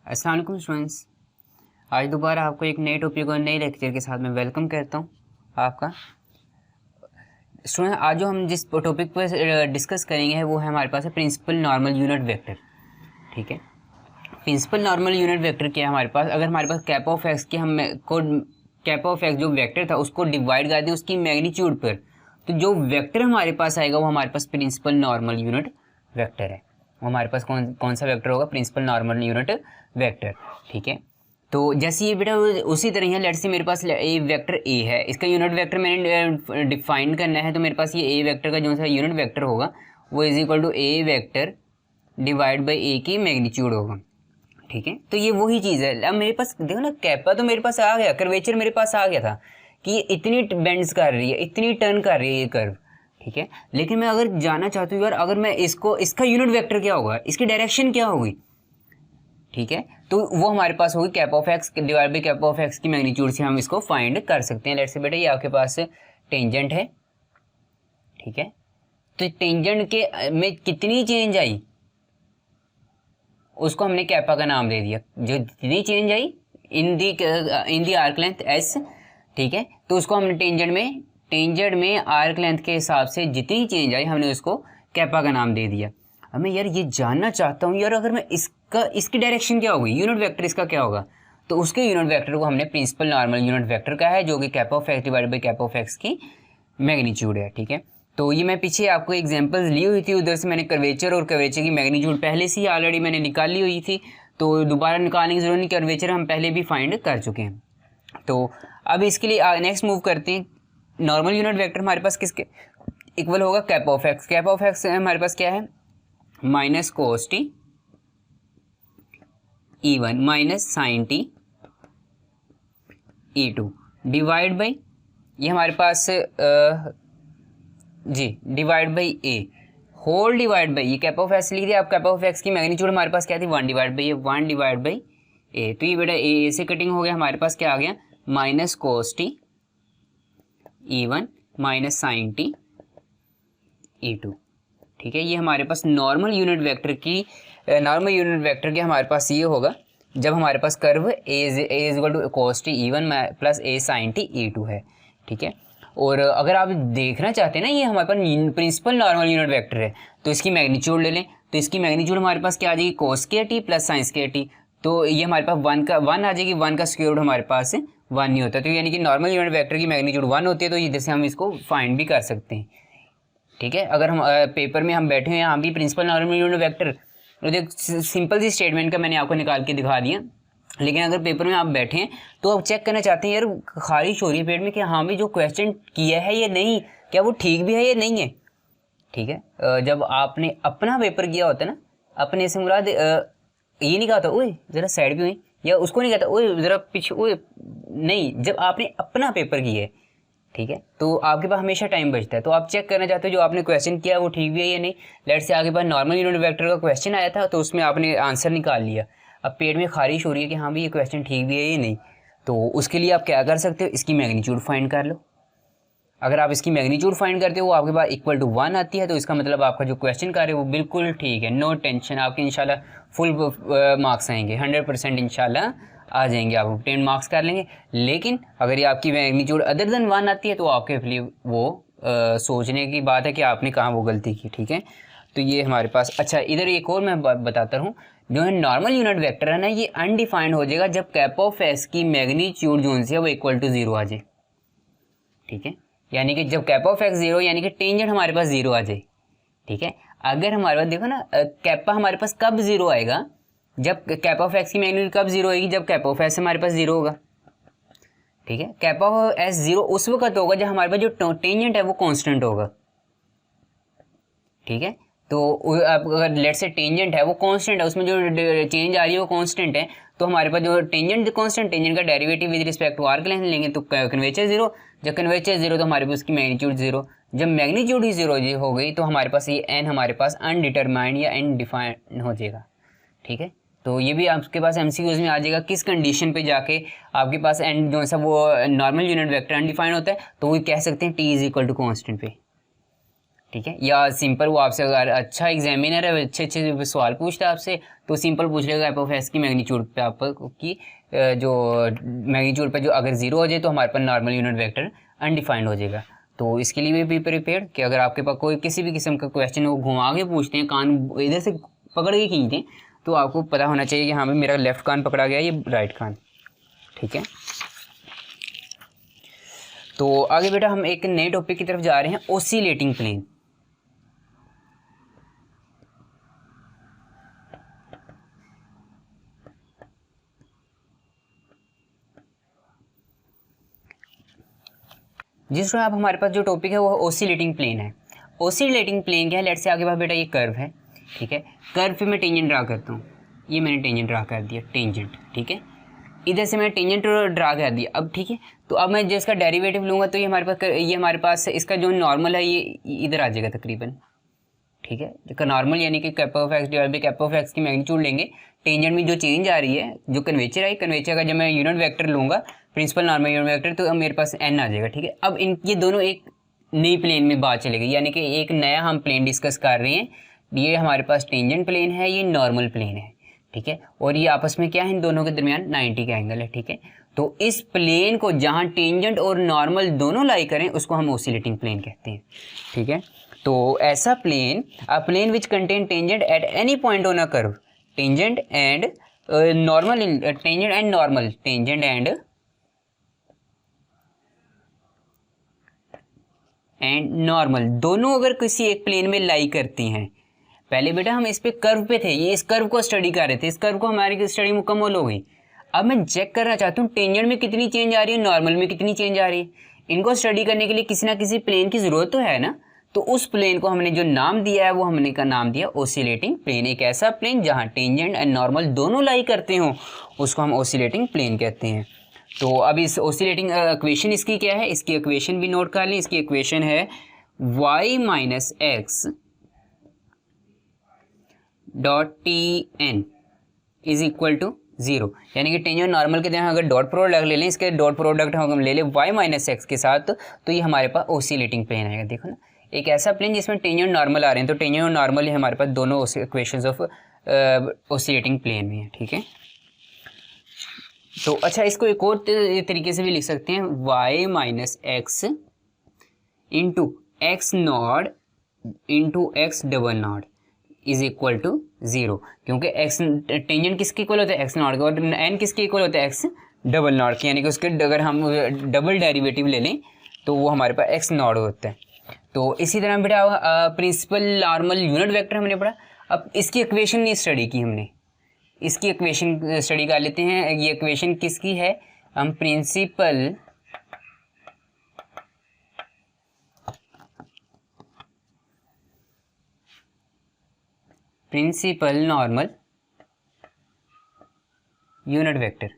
अस्सलाम वालेकुम स्टूडेंट्स। आज दोबारा आपको एक नए टॉपिक और नए लेक्चर के साथ मैं वेलकम करता हूँ आपका। स्टूडेंट, आज जो हम जिस टॉपिक पर डिस्कस करेंगे वो है हमारे पास है प्रिंसिपल नॉर्मल यूनिट वेक्टर। ठीक है, प्रिंसिपल नॉर्मल यूनिट वेक्टर क्या है हमारे पास? अगर हमारे पास कैप ऑफ एक्स की हम को कैप ऑफ एक्स जो वेक्टर था उसको डिवाइड कर दें उसकी मैग्नीट्यूड पर, तो जो वेक्टर हमारे पास आएगा वो हमारे पास प्रिंसिपल नॉर्मल यूनिट वेक्टर है। वो हमारे पास कौन सा वेक्टर होगा? Principal normal unit vector. ठीक है, तो जैसे ये बेटा उसी तरह है। लेट्स से मेरे पास ए वेक्टर ए है, इसका यूनिट वेक्टर मैंने डिफाइन करना है, तो मेरे पास ये ए वेक्टर का जो सा यूनिट वेक्टर होगा वो is equal to a vector divide by a की मैग्नीट्यूड होगा। ठीक है, तो ये वही चीज़ है। अब मेरे पास देखो ना, कैपा तो मेरे पास आ गया, कर्वेचर मेरे पास आ गया था कि ये इतनी बेंड्स कर रही है, इतनी टर्न कर रही है ये कर्व। ठीक है, लेकिन मैं अगर जानना चाहती हूँ यार, अगर मैं इसका यूनिट वेक्टर क्या होगा, इसकी डायरेक्शन क्या होगी? ठीक है, तो वो हमारे पास होगी cap of x divide by cap of x की मैग्नीट्यूड से हम इसको फाइंड कर सकते हैं। लेट्स से बेटा ये आपके पास टेंजेंट है। ठीक है, तो टेंजेंट के में कितनी चेंज आई उसको हमने कैपा का नाम दे दिया। जो जितनी चेंज आई इन दी आर्क लेंथ एस, ठीक है, तो उसको हमने टेंजेंट में आर्क लेंथ के हिसाब से जितनी चेंज आई हमने उसको कैपा का नाम दे दिया। अब मैं यार ये जानना चाहता हूँ यार, अगर मैं इसकी डायरेक्शन क्या होगी, यूनिट वेक्टर इसका क्या होगा? तो उसके यूनिट वेक्टर को हमने प्रिंसिपल नॉर्मल यूनिट वेक्टर का है, जो कि cap of x divide by cap of x की मैग्नीट्यूड है। ठीक है, तो ये मैं पीछे आपको एग्जांपल्स ली हुई थी, उधर से मैंने कर्वेचर और कर्वेचर की मैग्नीट्यूड पहले से ही ऑलरेडी मैंने निकाली हुई थी, तो दोबारा निकालने की जरूरत नहीं, कर्वेचर हम पहले भी फाइंड कर चुके हैं। तो अब इसके लिए नेक्स्ट मूव करते हैं। नॉर्मल यूनिट वेक्टर हमारे पास किसके इक्वल होगा? Cap of x. Cap of x हमारे पास क्या है? Minus cos t E1 minus sine t E2 divide by, ये हमारे पास divide by a whole divide by, ये कैप ऑफ एक्स लिख दिया। आप कैप ऑफ एक्स की मैग्नीट्यूड हमारे पास क्या थी? 1 divide by a, 1 divide by a. तो ये बेटा ए से कटिंग हो गया, हमारे पास क्या आ गया? Minus cos t E1 minus sine t E2। ठीक है, ये हमारे पास नॉर्मल यूनिट वेक्टर के हमारे पास ये होगा जब हमारे पास curve a is equal to cos t E1 plus a sine t E2 है। ठीक है, और अगर आप देखना चाहते हैं ना, ये हमारे पास प्रिंसिपल नॉर्मल यूनिट वेक्टर है, तो इसकी मैग्नीट्यूड ले लें, तो इसकी मैग्नीट्यूड हमारे पास क्या आ जाएगी? कोस के टी प्लस साइंस के टी। तो ये हमारे पास 1 आ जाएगी, 1 का स्क्वायर रूट हमारे पास 1 नहीं होता, तो यानी कि नॉर्मल यूनिट वेक्टर की मैग्नीट्यूड 1 होती है, तो इधर से हम इसको फाइंड भी कर सकते हैं। ठीक है, अगर हम पेपर में हम बैठे हैं यहाँ भी प्रिंसिपल नॉर्मल यूनिट वेक्टर, तो एक सिंपल सी स्टेटमेंट का मैंने आपको निकाल के दिखा दिया, लेकिन अगर पेपर में आप बैठे हैं तो आप चेक करना चाहते हैं यार खारिश हो रही है पेट में कि हाँ भी जो क्वेश्चन किया है ये नहीं, क्या वो ठीक भी है या नहीं है। ठीक है, जब आपने अपना पेपर किया होता है ना, अपने से मुराद ये नहीं कहा था ओए ज़रा साइड भी हुई, या उसको नहीं कहता ओए ज़रा पीछे ओए, नहीं, जब आपने अपना पेपर किया है, ठीक है, तो आपके पास हमेशा टाइम बचता है, तो आप चेक करना चाहते हो जो आपने क्वेश्चन किया वो ठीक भी है या नहीं। लेट्स से आपके पास नॉर्मल यूनिट वेक्टर का क्वेश्चन आया था, तो उसमें आपने आंसर निकाल लिया, अब पेट में खारिश हो रही है कि हाँ भी ये क्वेश्चन ठीक भी है या नहीं, तो उसके लिए आप क्या कर सकते हो? इसकी मैग्नीट्यूड फाइंड कर लो। अगर आप इसकी मैग्नीट्यूड फाइंड करते हो वो आपके पास इक्वल टू 1 आती है, तो इसका मतलब आपका जो क्वेश्चन कार्य है वो बिल्कुल ठीक है, नो टेंशन, आपके इंशाल्लाह फुल मार्क्स आएंगे, 100% इंशाल्लाह आ जाएंगे, आप 10 मार्क्स कर लेंगे। लेकिन अगर ये आपकी मैग्नीट्यूड अदर देन 1 आती है तो आपके लिए वो सोचने की बात है कि आपने कहाँ वो गलती की। ठीक है, तो ये हमारे पास, अच्छा इधर एक और मैं बताता हूँ, जो है नॉर्मल यूनिट वेक्टर है ना, ये अनडिफाइंड हो जाएगा जब कैप ऑफ एक्स की मैग्नीट्यूड जो है वो इक्वल टू 0 आ जाए। ठीक है, यानी कि जब कैप ऑफ एक्स 0 यानी कि टेंजेंट हमारे पास 0 आ जाए। ठीक है, अगर हमारे पास देखो ना कैपा हमारे पास कब 0 आएगा? जब कैप ऑफ एक्स की मैग्नीट्यूड कब 0 आएगी? जब कैप ऑफ एस हमारे पास 0 होगा। ठीक है, कैप ऑफ एस 0 उस वक्त होगा जब हमारे पास जो टेंजेंट है वो कांस्टेंट होगा। ठीक है, तो अगर लेट से टेंजेंट है वो कांस्टेंट है, उसमें जो चेंज आ रही है वो कांस्टेंट है, तो हमारे पास जो टेंजेंट कांस्टेंट, टेंजेंट का derivative with respect to arc length लेंगे तो कन्वेचर 0, जब कन्वेचर 0 तो हमारे पास उसकी मैग्नीट्यूड 0, जब मैग्नीट्यूड ही 0 हो गई तो हमारे पास ये एन हमारे पास अनडिटरमाइंड या अनडिफाइंड हो जाएगा। ठीक है, तो ये भी आपके पास एमसीक्यूज में आ जाएगा, किस कंडीशन पे जाके आपके पास एन जो सा वो नॉर्मल यूनिट वेक्टर अनडिफाइंड होता है, तो वो कह सकते हैं t is equal to constant पे। ठीक है। या सिंपल वो आपसे अगर अच्छा एग्जामिनर है, अच्छे अच्छे सवाल पूछता है आपसे, तो सिंपल पूछ लेगा एफ ऑफ एक्स की मैग्नीट्यूड पे आपको की जो मैग्नीट्यूड पे जो अगर जीरो हो जाए तो हमारे पास नॉर्मल यूनिट वेक्टर अनडिफाइंड हो जाएगा। तो इसके लिए भी प्रिपेयर कि अगर आपके पास कोई किसी भी किस्म का क्वेश्चन वो घुमा के पूछते हैं, कान इधर से पकड़ के खींचते हैं, तो आपको पता होना चाहिए कि हाँ भाई मेरा लेफ्ट कान पकड़ा गया, ये राइट कान, ठीक है। तो आगे बेटा हम एक नए टॉपिक की तरफ जा रहे हैं, ओसिलेटिंग प्लेन। जिस तरह आप हमारे पास जो टॉपिक है वो ओसिलेटिंग प्लेन है। ओसिलेटिंग प्लेन क्या है, लेट से आगे पास बेटा ये कर्व है, ठीक है। कर्व पे मैं टेंजेंट ड्रा करता हूँ, ये मैंने टेंजेंट ड्रा कर दिया, टेंजेंट, ठीक है। इधर से मैंने टेंजेंट ड्रा कर दिया, अब ठीक है। तो अब मैं जिसका डेरिवेटिव लूँगा तो ये हमारे पास इसका जो नॉर्मल है ये इधर आ जाएगा तकरीबन, ठीक है। जो नॉर्मल यानी कि cap of x divide by cap of x की मैग्नीट्यूड लेंगे, टेंजेंट में जो चेंज आ रही है, जो कन्वेचर है, कन्वेचर का जब मैं यूनिट वेक्टर लूँगा, प्रिंसिपल नॉर्मल यूनिट वेक्टर, तो अब मेरे पास एन आ जाएगा, ठीक है। अब ये दोनों एक नई प्लेन में बात चलेगी, यानी कि एक नया हम प्लेन डिस्कस कर रहे हैं। ये हमारे पास टेंजेंट प्लेन है, ये नॉर्मल प्लेन है, ठीक है। और ये आपस में क्या है, इन दोनों के दरमियान 90 का एंगल है, ठीक है। तो इस प्लेन को जहाँ टेंजेंट और नॉर्मल दोनों लाई करें उसको हम ओसिलेटिंग प्लेन कहते हैं, ठीक है। तो ऐसा plane, a plane which contain tangent at any point on a curve, tangent and normal, tangent and normal, tangent and normal दोनों अगर किसी एक प्लेन में लाई करती हैं। पहले बेटा हम इस पे कर्व पे थे, ये इस कर्व को स्टडी कर रहे थे, इस कर्व को हमारी स्टडी मुकम्मल हो गई। अब मैं चेक करना चाहता हूँ टेंजेंट में कितनी चेंज आ रही है, नॉर्मल में कितनी चेंज आ रही है। इनको स्टडी करने के लिए किसी ना किसी प्लेन की जरूरत तो है ना। तो उस प्लेन को हमने जो नाम दिया है वो हमने का नाम दिया ओसिलेटिंग प्लेन। एक ऐसा प्लेन जहाँ टेंजेंट एंड नॉर्मल दोनों लाई करते हो उसको हम ओसिलेटिंग प्लेन कहते हैं। तो अब इस ओसिलेटिंग इक्वेशन इसकी क्या है, इसकी इक्वेशन भी नोट कर लें। इसकी इक्वेशन है y minus x dot t n is equal to 0, यानी कि टेंजेंट नॉर्मल के यहाँ अगर डॉट प्रोडक्ट ले लें, इसके डॉट प्रोडक्ट हम ले लें y माइनस एक्स के साथ, तो ये हमारे पास ओसिलेटिंग प्लेन आएगा। देखो ना, एक ऐसा प्लेन जिसमें टेंजेंट नॉर्मल आ रहे हैं, तो टेंजेंट और नॉर्मल हमारे पास दोनों इक्वेशंस ऑफ ओसिलेटिंग प्लेन में है, ठीक है। तो अच्छा, इसको एक और तरीके से भी लिख सकते हैं, y minus x into x not into x double not is equal to 0, क्योंकि एक्स टेंजेंट किसके इक्वल होता है, एक्स नॉट का, और एन किसके इक्वल होता है, एक्स डबल नॉट के, यानी कि उसके अगर हम डबल डेरिवेटिव ले लें तो वो हमारे पास एक्स नॉट होता है। तो इसी तरह बेटा प्रिंसिपल नॉर्मल यूनिट वेक्टर हमने पढ़ा। अब इसकी इक्वेशन नहीं स्टडी की हमने, इसकी इक्वेशन स्टडी कर लेते हैं। ये इक्वेशन किसकी है, हम principal normal unit vector,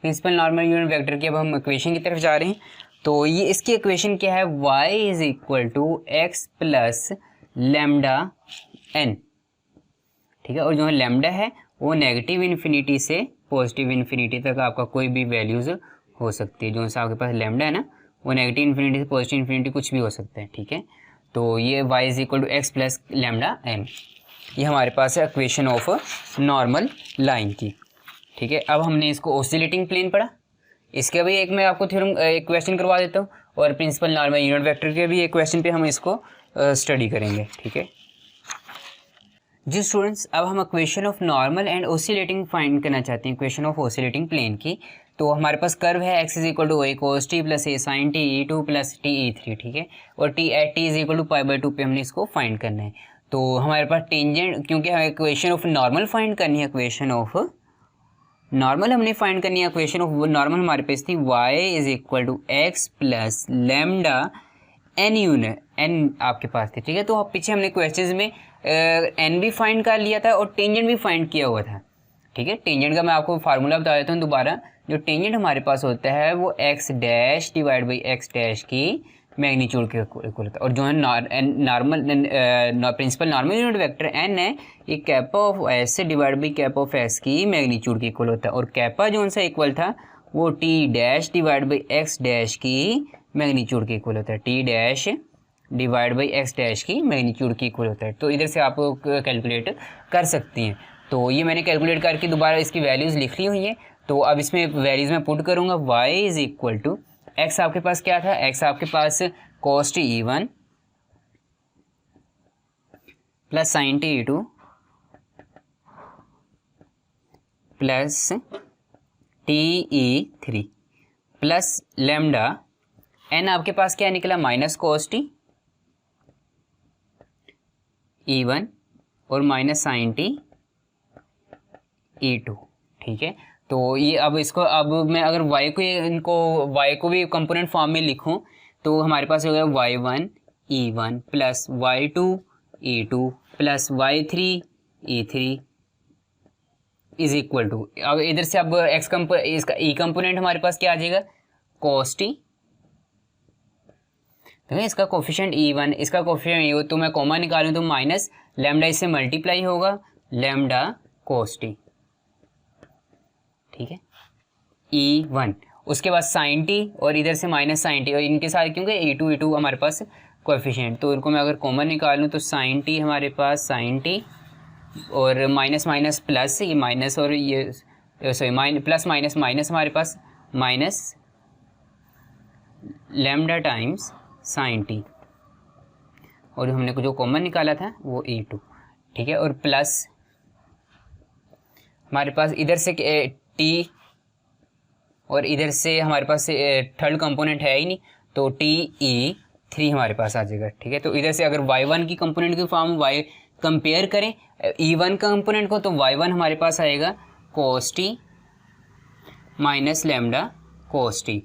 principal normal unit vector की अब हम इक्वेशन की तरफ जा रहे हैं। तो ये इसकी इक्वेशन क्या है, y is equal to x plus lambda n, ठीक है। और जो लैम्डा है वो नेगेटिव इन्फिनिटी से पॉजिटिव इन्फिनिटी तक आपका कोई भी वैल्यूज हो सकती है। जो सा आपके पास लैम्डा है ना, वो नेगेटिव इन्फिनिटी से पॉजिटिव इन्फिनिटी कुछ भी हो सकता है, ठीक है। तो ये y is equal to x plus lambda n, ये हमारे पास है इक्वेशन ऑफ नॉर्मल लाइन की, ठीक है। अब हमने इसको ओसिलेटिंग प्लेन पढ़ा। इसके भी एक मैं आपको थ्योरम एक क्वेश्चन करवा देता हूँ, और प्रिंसिपल नॉर्मल यूनिट वेक्टर के भी एक क्वेश्चन पे हम इसको स्टडी करेंगे, ठीक है जी स्टूडेंट्स। अब हम equation of normal and oscillating find करना चाहते हैं, इक्वेशन ऑफ ओसिलेटिंग प्लेन की। तो हमारे पास कर्व है x is equal to a cos t plus a sin t e2 plus t e3, ठीक है। और t at t is equal to π/2 पे हमने इसको फाइंड करना है। तो हमारे पास टेंजेंट, क्योंकि हमें इक्वेशन ऑफ नॉर्मल फाइंड करनी है, इक्वेशन ऑफ नॉर्मल हमने फाइंड करनी है। इक्वेशन ऑफ नॉर्मल हमारे पास थी y is equal to x plus lambda n unit, n आपके पास थी, ठीक है। तो पीछे हमने क्वेश्चन में एन भी फाइंड कर लिया था और टेंजेंट भी फाइंड किया हुआ था, ठीक है। टेंजेंट का मैं आपको फार्मूला बता देता हूँ दोबारा। जो टेंजेंट हमारे पास होता है वो x dash divide by x dash की मैग्नीट्यूड के इक्वल होता है। और जो है normal principal normal unit vector n है, ये कैपा ऑफ एस से divide by kappa of s की मैग्नीट्यूड के इक्वल होता है। और कैपा जो उनसे इक्वल था वो T dash divide by x dash की मैग्नीट्यूड के इक्वल होता है, T dash divide by x dash की मैग्नीट्यूड के इक्वल होता है। तो इधर से आप कैलकुलेट कर सकती हैं। तो ये मैंने कैलकुलेट करके दोबारा इसकी वैल्यूज़ लिख ली हुई हैं। तो अब इसमें वैल्यूज़ में पुट करूँगा, y is equal to x आपके पास क्या था, एक्स आपके पास cos t E1 plus sin t E2 plus TE3 plus lambda n आपके पास क्या निकला, माइनस cos t E1 और माइनस sin t E2। ठीक है, तो ये अब इसको अब मैं अगर y को भी कंपोनेंट फॉर्म में लिखूं तो हमारे पास हो गया y1 E1 plus y2 E2 plus y3 E3 is equal to, अब इधर से अब इसका ई कंपोनेंट हमारे पास क्या आ जाएगा, cos t। तो इसका कोफिशिएंट E1, इसका कोफिशिएंट E2, तो मैं कॉमा निकालूं तो माइनस लैम्डा इससे मल्टीप्लाई होगा, लैम्डा cos t। ठीक है, E1 उसके बाद sin t और इधर से माइनस sin t, और इनके साथ क्योंकि E2 हमारे पास कोएफिशिएंट, तो इनको मैं अगर कॉमन निकालूं तो sin t हमारे पास sin t और माइनस माइनस प्लस, ये माइनस और ये सॉरी प्लस माइनस माइनस हमारे पास minus lambda times sin t, और हमने जो कॉमन निकाला था वो E2। ठीक है, और प्लस हमारे पास इधर से t और इधर से हमारे पास थर्ड कंपोनेंट है ही नहीं, तो TE3 हमारे पास आ जाएगा। ठीक है, तो इधर से अगर y1 की कंपोनेंट की फॉर्म y कंपेयर करें E1 कंपोनेंट को, तो y1 हमारे पास आएगा cos t minus lambda cos t,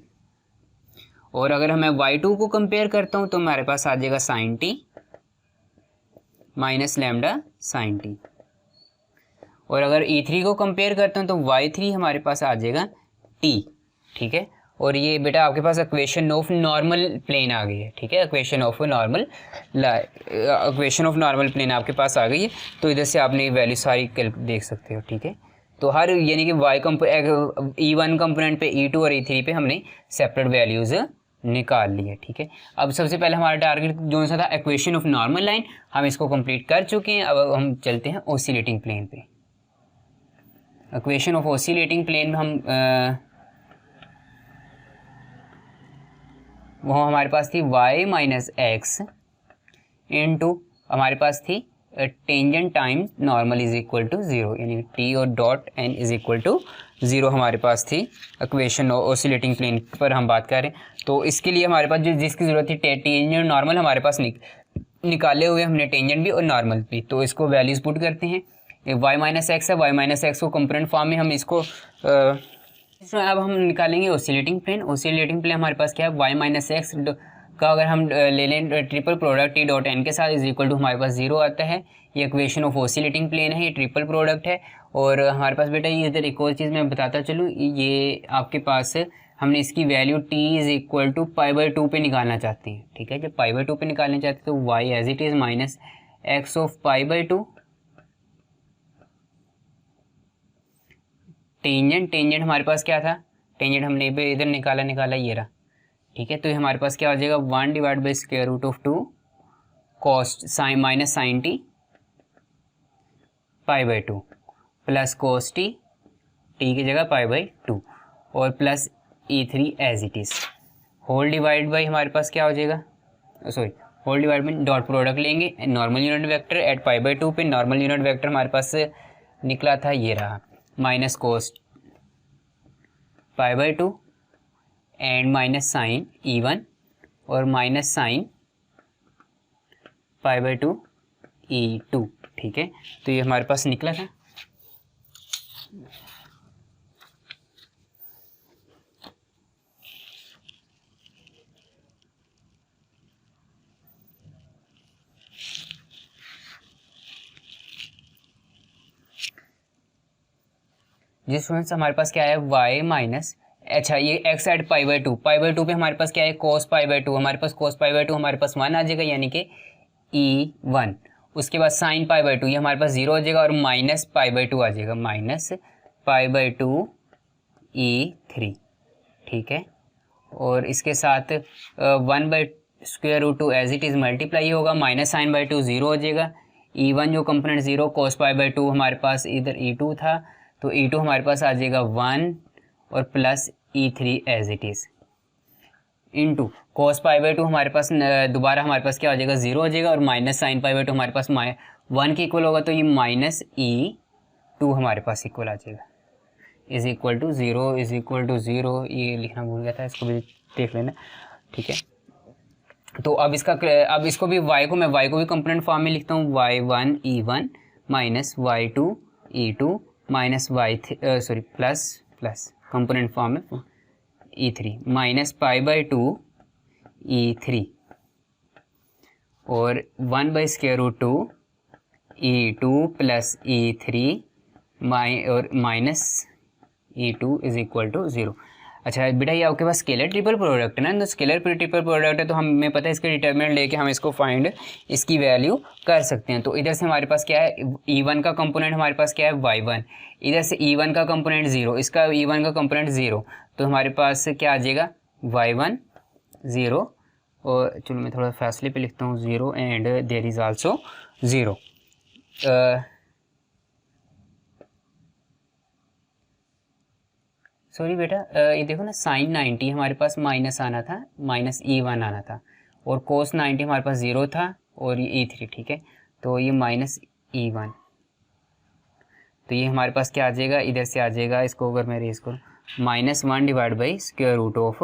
और अगर मैं y2 को कंपेयर करता हूँ तो हमारे पास आ जाएगा sin t minus lambda sin t, और अगर E3 को कंपेयर करता हूँ तो y3 हमारे पास आ जाएगा t। ठीक है, और ये बेटा आपके पास इक्वेशन ऑफ नॉर्मल प्लेन आ गई है। ठीक है, इक्वेशन ऑफ नॉर्मल प्लेन आपके पास आ गई है। तो इधर से आपने वैल्यू सारी देख सकते हो। ठीक है, तो हर यानी कि E1 कंपोनेंट पे E2 और E3 पे हमने सेपरेट वैल्यूज़ निकाल ली है। ठीक है, अब सबसे पहले हमारा टारगेट जो सा था इक्वेशन ऑफ नॉर्मल लाइन, हम इसको कंप्लीट कर चुके हैं। अब हम चलते हैं ऑसिलेटिंग प्लेन पे। इक्वेशन ऑफ ऑसिलेटिंग प्लेन में हम वो हमारे पास थी y माइनस एक्स इंटू हमारे पास थी tangent times normal is equal to 0, यानी t और dot n is equal to 0 हमारे पास थी। इक्वेशन ऑसिलेटिंग प्लेन पर हम बात कर रहे हैं, तो इसके लिए हमारे पास जिसकी ज़रूरत थी टेंजेंट नॉर्मल हमारे पास निकाले हुए हमने टेंजेंट भी और नॉर्मल भी। तो इसको वैल्यूज़ पुट करते हैं, y माइनस एक्स है, y माइनस एक्स को कंपोनेंट फॉर्म में हम इसको अब हम निकालेंगे ऑसिलेटिंग प्लेन। ऑसिलेटिंग प्लेन हमारे पास क्या है, y माइनस एक्स का अगर हम ले लें triple product t dot n के साथ इज इक्वल टू हमारे पास 0 आता है। ये इक्वेशन ऑफ ऑसिलेटिंग प्लेन है, ये ट्रिपल प्रोडक्ट है। और हमारे पास बेटा ये इधर एक और चीज़ मैं बताता चलूँ, ये आपके पास हमने इसकी value t is equal to π/2 पे निकालना चाहते हैं। ठीक है, जब π/2 पे निकालना चाहते हैं तो y as it is minus x of π/2 tangent हमारे पास क्या था, टेंजेंट हमने इधर निकाला ये रहा। ठीक है, तो ये हमारे पास क्या हो जाएगा 1 divide by square root of 2 cos sine minus sine t π/2 plus cos t की जगह π/2 और plus E3 as it is whole divide by हमारे पास क्या हो जाएगा, sorry whole divide by dot product लेंगे नॉर्मल यूनिट वेक्टर एट π/2 पे। नॉर्मल यूनिट वेक्टर हमारे पास निकला था ये रहा, minus cos π/2 and minus sine E1 और माइनस साइन π/2 E2। ठीक है, तो ये हमारे पास निकला था। जी स्टूडेंट्स, हमारे पास क्या है y माइनस, अच्छा ये x एट π/2 पे हमारे पास क्या है cos π/2, हमारे पास cos π/2 हमारे पास 1 आ जाएगा यानी कि E1। उसके बाद sin π/2 ये हमारे पास 0 हो जाएगा और माइनस π/2 आ जाएगा, माइनस π/2 E3। ठीक है। और इसके साथ 1/√2 एज इट इज़ मल्टीप्लाई होगा, माइनस साइन बाई 2 ज़ीरो हो जाएगा। E1 जो component zero, cos pi by 2 हमारे पास इधर E2 था, तो E2 हमारे पास आ जाएगा 1 और plus E3 as it is into cos pi by 2 हमारे पास दोबारा हमारे पास क्या हो जाएगा, ज़ीरो हो जाएगा, और माइनस साइन पाई बाई 2 हमारे पास 1 के इक्वल होगा, तो ये माइनस E2 हमारे पास इक्वल आ जाएगा, is equal to zero, is equal to zero. ये लिखना भूल गया था, इसको भी देख लेना, ठीक है। तो अब इसको भी y को भी कंपोनेंट फॉर्म में लिखता हूँ, y1 E1 minus y2 E2 minus plus component form में E3 minus pi by 2 E3 और 1/√2 E2 प्लस E3 और minus E2 is equal to zero. अच्छा बेटा, ये आपके पास स्केलर ट्रिपल प्रोडक्ट है ना, तो स्केलर ट्रिपल प्रोडक्ट है तो हमें पता है इसके डिटरमिनेंट लेके हम इसको फाइंड इसकी वैल्यू कर सकते हैं। तो इधर से हमारे पास क्या है, E1 का कंपोनेंट हमारे पास क्या है, y1, इधर से E1 का कंपोनेंट ज़ीरो, इसका E1 का कंपोनेंट ज़ीरो, तो हमारे पास क्या आ जाएगा, y1 ज़ीरो, और चलो मैं थोड़ा फासले पे लिखता हूँ, zero and there is also zero. Sorry बेटा, ये देखो ना, साइन 90 हमारे पास माइनस आना था, माइनस E1 आना था, और कोस 90 हमारे पास ज़ीरो था, और ये E3, ठीक है। तो ये माइनस E1, तो ये हमारे पास क्या आ जाएगा, इधर से आ जाएगा, इसको अगर मैं रेज करूँ, -1 divide by square root of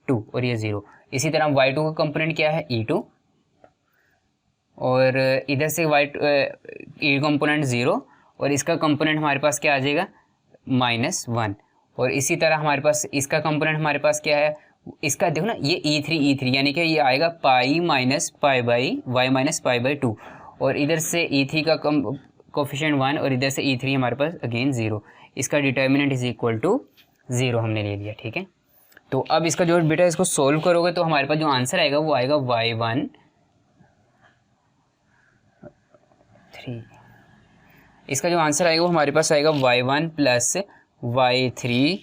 2, और ये ज़ीरो। इसी तरह y2 का कंपोनेंट क्या है, E2, और इधर से E कंपोनेंट ज़ीरो, और इसका कंपोनेंट हमारे पास क्या आ जाएगा, -1, और इसी तरह हमारे पास इसका कंपोनेंट हमारे पास क्या है, इसका देखो ना, ये E3 यानी कि ये आएगा pi minus pi by y minus pi by 2, और इधर से E3 का कोफिशिएंट 1, और इधर से E3 हमारे पास अगेन ज़ीरो। इसका determinant is equal to zero हमने ले लिया, ठीक है। तो अब इसका जो बेटा इसको सोल्व करोगे तो हमारे पास जो आंसर आएगा वो आएगा y1 3, इसका जो आंसर आएगा वो हमारे पास आएगा y1 plus y3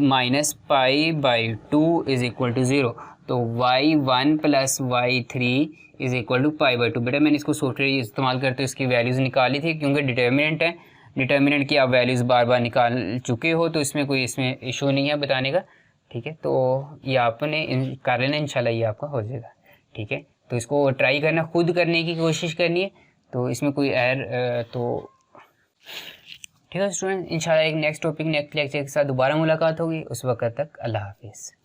minus pi by 2 is equal to zero. तो y1 plus y3 is equal to pi by 2। बेटा मैंने इसको सॉफ्टवेयर इस्तेमाल करते हुए इसकी वैल्यूज़ निकाली थी, क्योंकि डिटर्मिनेंट है, डिटर्मिनेंट की आप वैल्यूज़ बार बार निकाल चुके हो, तो इसमें कोई इशू नहीं है बताने का, ठीक है। तो ये आपने कर लेना, इंशाल्लाह ये आपका हो जाएगा, ठीक है। तो इसको ट्राई करना, खुद करने की कोशिश करनी है, तो इसमें कोई एरर तो ठीक है स्टूडेंट। इंशाल्लाह एक नेक्स्ट टॉपिक नेक्स्ट लेक्चर के साथ दोबारा मुलाकात होगी, उस वक्त तक अल्लाह हाफिज़।